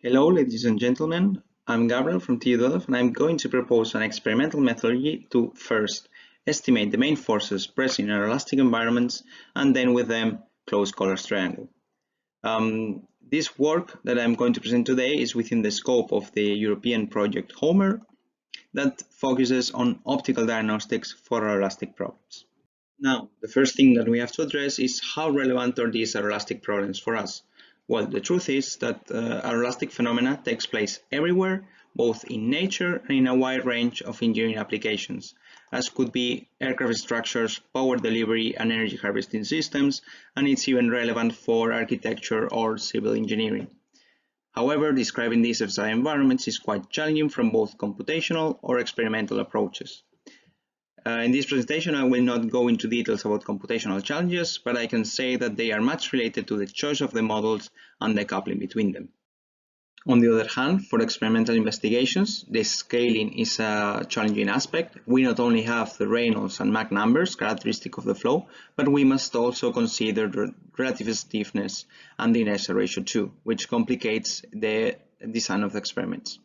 Hello, ladies and gentlemen. I'm Gabriel from TU12 and I'm going to propose an experimental methodology to first estimate the main forces present in elastic environments and then with them close Collar's triangle. This work that I'm going to present today is within the scope of the European project HOMER that focuses on optical diagnostics for aeroelastic problems. Now, the first thing that we have to address is how relevant are these aeroelastic problems for us? Well, the truth is that aeroelastic phenomena takes place everywhere, both in nature and in a wide range of engineering applications, as could be aircraft structures, power delivery, and energy harvesting systems, and it's even relevant for architecture or civil engineering. However, describing these exotic environments is quite challenging from both computational or experimental approaches. In this presentation, I will not go into details about computational challenges, but I can say that they are much related to the choice of the models and the coupling between them. On the other hand, for experimental investigations, the scaling is a challenging aspect. We not only have the Reynolds and Mach numbers characteristic of the flow, but we must also consider the relative stiffness and the inertia ratio too, which complicates the design of the experiments.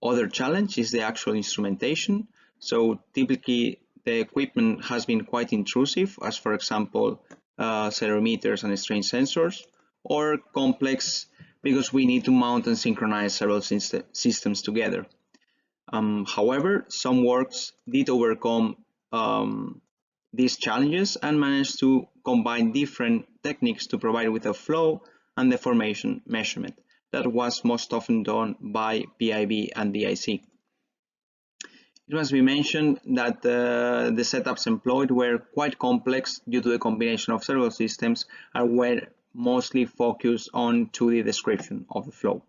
Other challenge is the actual instrumentation. So typically the equipment has been quite intrusive, as for example accelerometers and strain sensors, or complex because we need to mount and synchronize several systems together. However, some works did overcome these challenges and managed to combine different techniques to provide with a flow and deformation measurement that was most often done by PIV and DIC. It must be mentioned that the setups employed were quite complex due to the combination of several systems and were mostly focused on 2D description of the flow.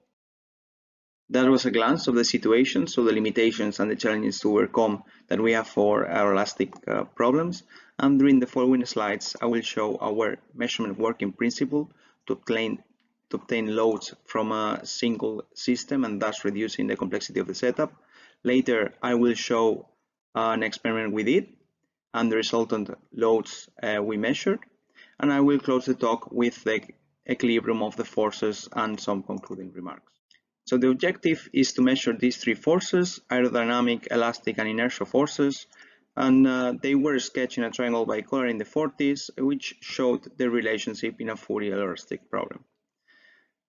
That was a glance of the situation, so the limitations and the challenges to overcome that we have for aeroelastic problems. And during the following slides, I will show our measurement working principle to obtain loads from a single system and thus reducing the complexity of the setup. Later, I will show an experiment we did and the resultant loads we measured, and I will close the talk with the equilibrium of the forces and some concluding remarks. So the objective is to measure these three forces: aerodynamic, elastic, and inertial forces, and they were sketched in a triangle by Collar in the 40s, which showed the relationship in a fully elastic problem.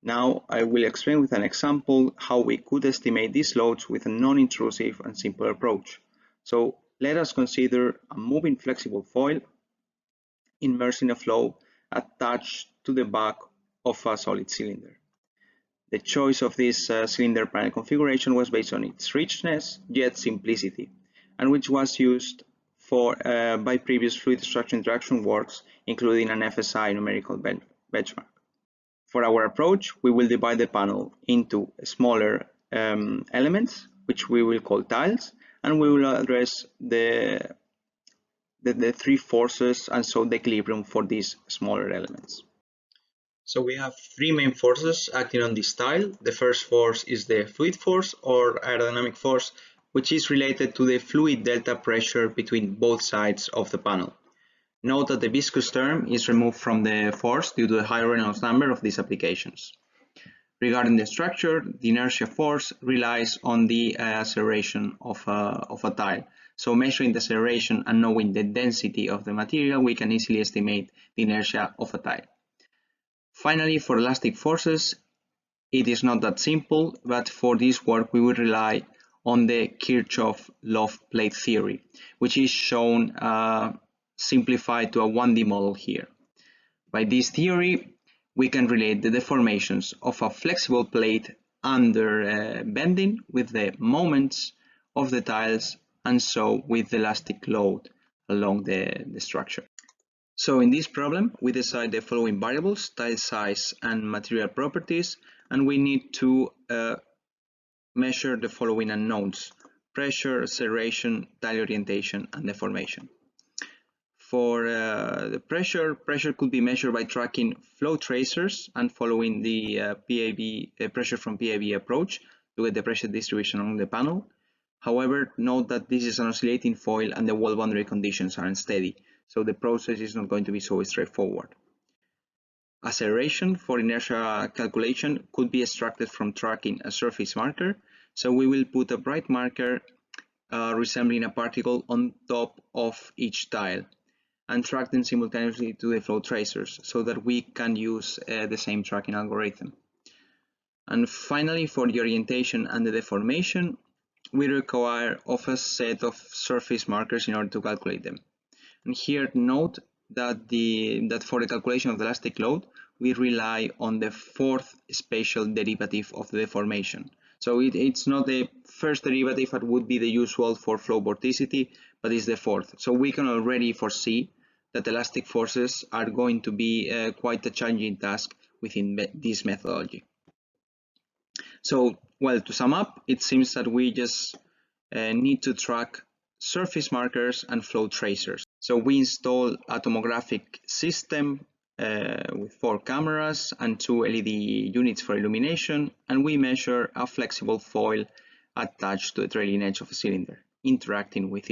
Now I will explain with an example how we could estimate these loads with a non-intrusive and simple approach. So let us consider a moving flexible foil immersed in a flow attached to the back of a solid cylinder. The choice of this cylinder panel configuration was based on its richness yet simplicity, and which was used by previous fluid structure interaction works, including an FSI numerical benchmark. For our approach, we will divide the panel into smaller elements, which we will call tiles, and we will address the three forces and so the equilibrium for these smaller elements. So we have three main forces acting on this tile. The first force is the fluid force or aerodynamic force, which is related to the fluid delta pressure between both sides of the panel. Note that the viscous term is removed from the force due to the high Reynolds number of these applications. Regarding the structure, the inertia force relies on the acceleration of a tile. So measuring the acceleration and knowing the density of the material, we can easily estimate the inertia of a tile. Finally, for elastic forces, it is not that simple, but for this work we will rely on the Kirchhoff loft plate theory, which is shown simplified to a 1D model here. By this theory, we can relate the deformations of a flexible plate under bending with the moments of the tiles and so with the elastic load along the structure. So in this problem, we decide the following variables: tile size and material properties, and we need to measure the following unknowns: pressure, acceleration, tile orientation, and deformation. For the pressure could be measured by tracking flow tracers and following the pressure from PIV approach to get the pressure distribution along the panel. However, note that this is an oscillating foil and the wall boundary conditions are unsteady, so the process is not going to be so straightforward. acceleration for inertia calculation could be extracted from tracking a surface marker. So we will put a bright marker resembling a particle on top of each tile and track them simultaneously to the flow tracers so that we can use the same tracking algorithm. And finally, for the orientation and the deformation, we require of a set of surface markers in order to calculate them. And here note that for the calculation of the elastic load, we rely on the fourth spatial derivative of the deformation. So it's not the first derivative that would be the usual for flow vorticity, but it's the fourth. So we can already foresee that elastic forces are going to be quite a challenging task within this methodology. So, well, to sum up, it seems that we just need to track surface markers and flow tracers. So we install a tomographic system with 4 cameras and 2 LED units for illumination, and we measure a flexible foil attached to the trailing edge of a cylinder, interacting with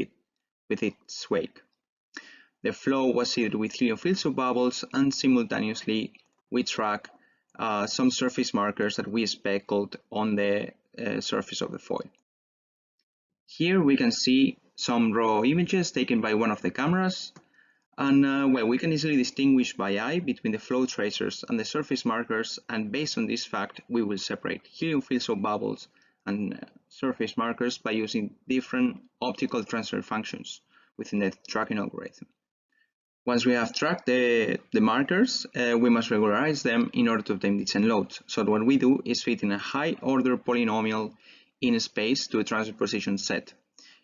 its wake. The flow was seeded with helium-filled subbubbles, and simultaneously we track some surface markers that we speckled on the surface of the foil. Here we can see some raw images taken by one of the cameras, and well, we can easily distinguish by eye between the flow tracers and the surface markers, and based on this fact we will separate helium-filled subbubbles and surface markers by using different optical transfer functions within the tracking algorithm. Once we have tracked the markers, we must regularize them in order to obtain descent loads. So what we do is fit in a high-order polynomial in space to a transfer position set.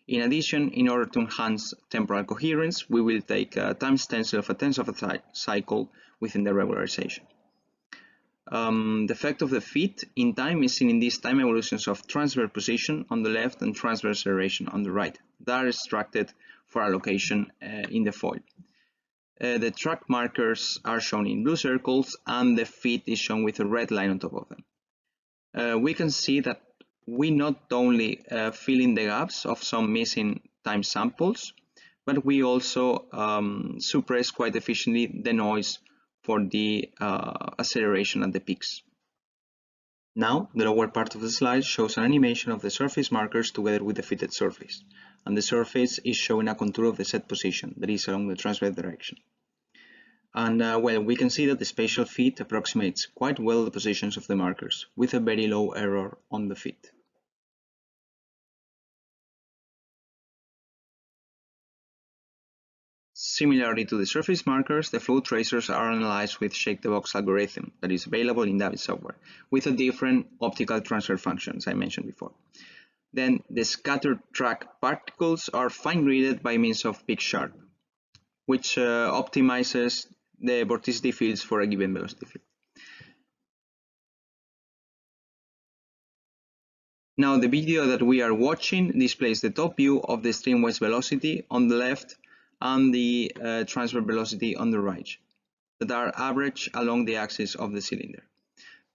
In addition, in order to enhance temporal coherence, we will take a time stencil of a tenth of a cycle within the regularization. The effect of the fit in time is seen in these time evolutions of transfer position on the left and transfer acceleration on the right. That is extracted for allocation in the foil. The track markers are shown in blue circles, and the fit is shown with a red line on top of them. We can see that we not only fill in the gaps of some missing time samples, but we also suppress quite efficiently the noise for the acceleration at the peaks. Now, the lower part of the slide shows an animation of the surface markers together with the fitted surface, and the surface is showing a contour of the set position that is along the transverse direction. And well, we can see that the spatial fit approximates quite well the positions of the markers, with a very low error on the fit. Similarly to the surface markers, the flow tracers are analyzed with shake-the-box algorithm that is available in David software, with a different optical transfer functions I mentioned before. Then the scattered track particles are fine-grained by means of PickSharp, which optimizes the vorticity fields for a given velocity field. Now the video that we are watching displays the top view of the streamwise velocity on the left and the transfer velocity on the right, that are averaged along the axis of the cylinder.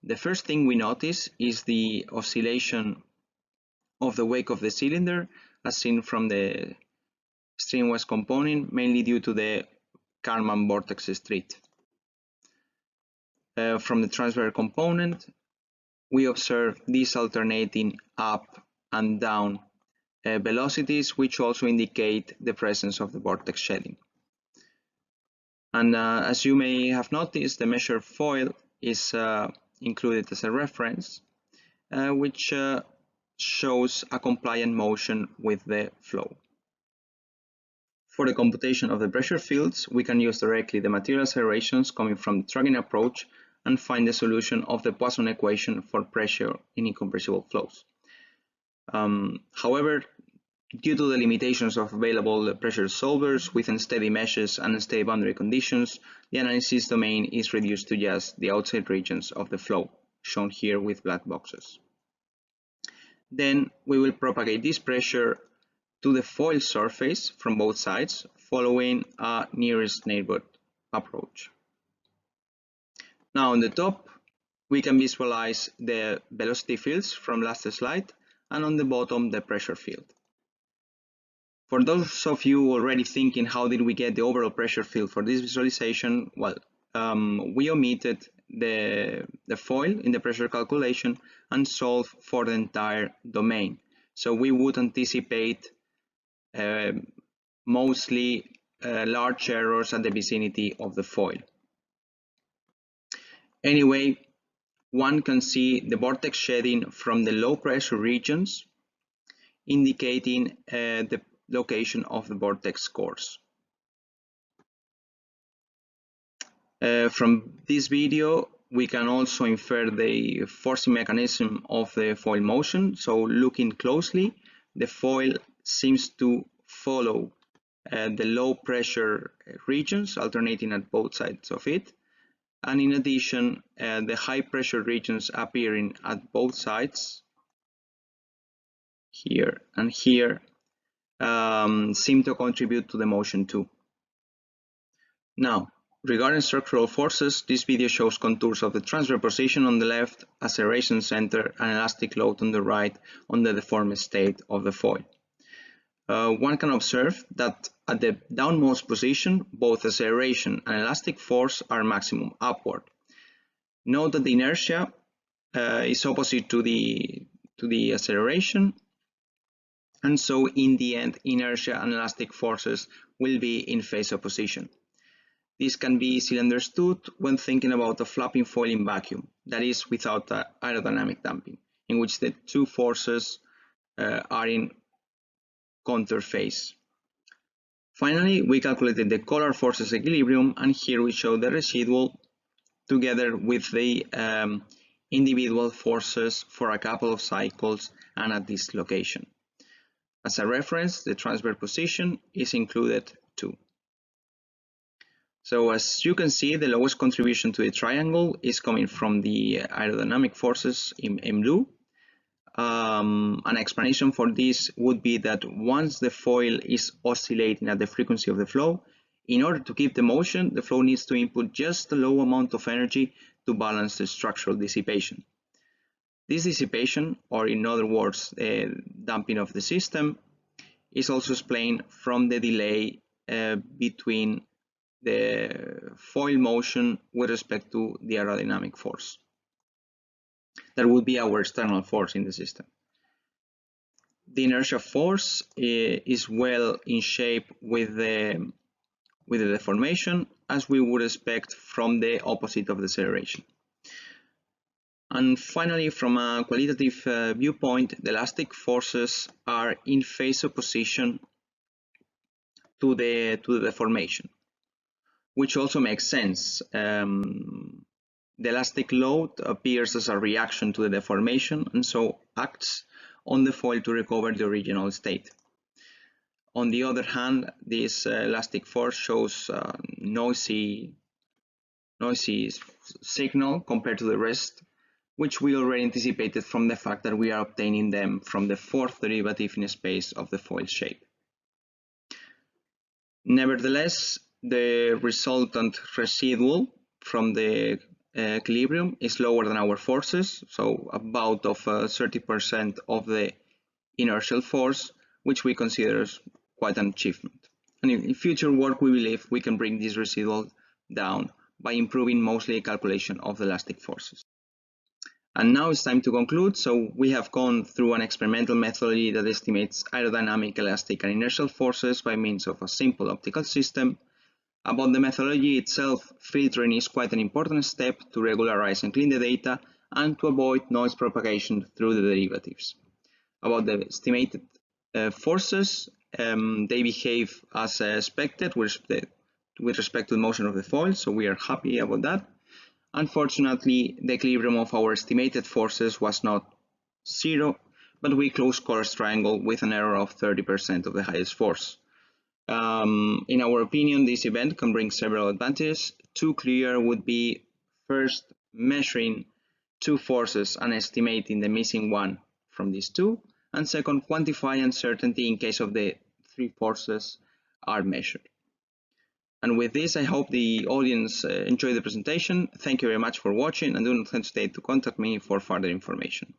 The first thing we notice is the oscillation of the wake of the cylinder as seen from the streamwise component, mainly due to the Kalman vortex street. From the transfer component, we observe these alternating up and down velocities, which also indicate the presence of the vortex shedding. And as you may have noticed, the measured foil is included as a reference, which shows a compliant motion with the flow. For the computation of the pressure fields, we can use directly the material accelerations coming from the tracking approach and find the solution of the Poisson equation for pressure in incompressible flows. However, due to the limitations of available pressure solvers with unsteady meshes and unsteady boundary conditions, the analysis domain is reduced to just the outside regions of the flow, shown here with black boxes. Then we will propagate this pressure to the foil surface from both sides, following a nearest neighbor approach. Now on the top, we can visualize the velocity fields from last slide, and on the bottom the pressure field. For those of you already thinking how did we get the overall pressure field for this visualization, well, we omitted the foil in the pressure calculation and solved for the entire domain. So we would anticipate mostly large errors at the vicinity of the foil. Anyway, one can see the vortex shedding from the low pressure regions, indicating the location of the vortex cores. From this video, we can also infer the forcing mechanism of the foil motion. So looking closely, the foil seems to follow the low pressure regions, alternating at both sides of it. And in addition, the high pressure regions appearing at both sides, here and here, seem to contribute to the motion too. Now, regarding structural forces, this video shows contours of the transfer position on the left, acceleration center, and elastic load on the right on the deformed state of the foil. One can observe that at the downmost position, both acceleration and elastic force are maximum upward. Note that the inertia is opposite to the acceleration, and so in the end, inertia and elastic forces will be in phase opposition. This can be easily understood when thinking about a flapping foil in vacuum, that is without aerodynamic damping, in which the two forces are in counter phase. Finally, we calculated the collar forces equilibrium, and here we show the residual together with the individual forces for a couple of cycles and at this location. As a reference, the transfer position is included too. So as you can see, the lowest contribution to the triangle is coming from the aerodynamic forces in blue. An explanation for this would be that once the foil is oscillating at the frequency of the flow, in order to keep the motion, the flow needs to input just a low amount of energy to balance the structural dissipation. This dissipation, or in other words, damping of the system, is also explained from the delay between the foil motion with respect to the aerodynamic force. That would be our external force in the system. The inertia force is well in shape with the deformation, as we would expect from the opposite of the acceleration. And finally, from a qualitative viewpoint, the elastic forces are in phase opposition to the deformation, which also makes sense. The elastic load appears as a reaction to the deformation and so acts on the foil to recover the original state. On the other hand, this elastic force shows noisy signal compared to the rest, which we already anticipated from the fact that we are obtaining them from the fourth derivative in space of the foil shape. Nevertheless, the resultant residual from the equilibrium is lower than our forces, so about of 30% of the inertial force, which we consider as quite an achievement. And in future work, we believe we can bring this residual down by improving mostly calculation of the elastic forces. And now it's time to conclude. So we have gone through an experimental methodology that estimates aerodynamic, elastic, and inertial forces by means of a simple optical system. About the methodology itself, filtering is quite an important step to regularize and clean the data and to avoid noise propagation through the derivatives. About the estimated forces, they behave as expected with respect to the motion of the foil, so we are happy about that. Unfortunately, the equilibrium of our estimated forces was not 0, but we closed Collar's triangle with an error of 30% of the highest force. In our opinion, this event can bring several advantages. Two clear would be, first, measuring two forces and estimating the missing one from these two, and second, quantify uncertainty in case of the three forces are measured. And with this, I hope the audience enjoyed the presentation. Thank you very much for watching, and do not hesitate to contact me for further information.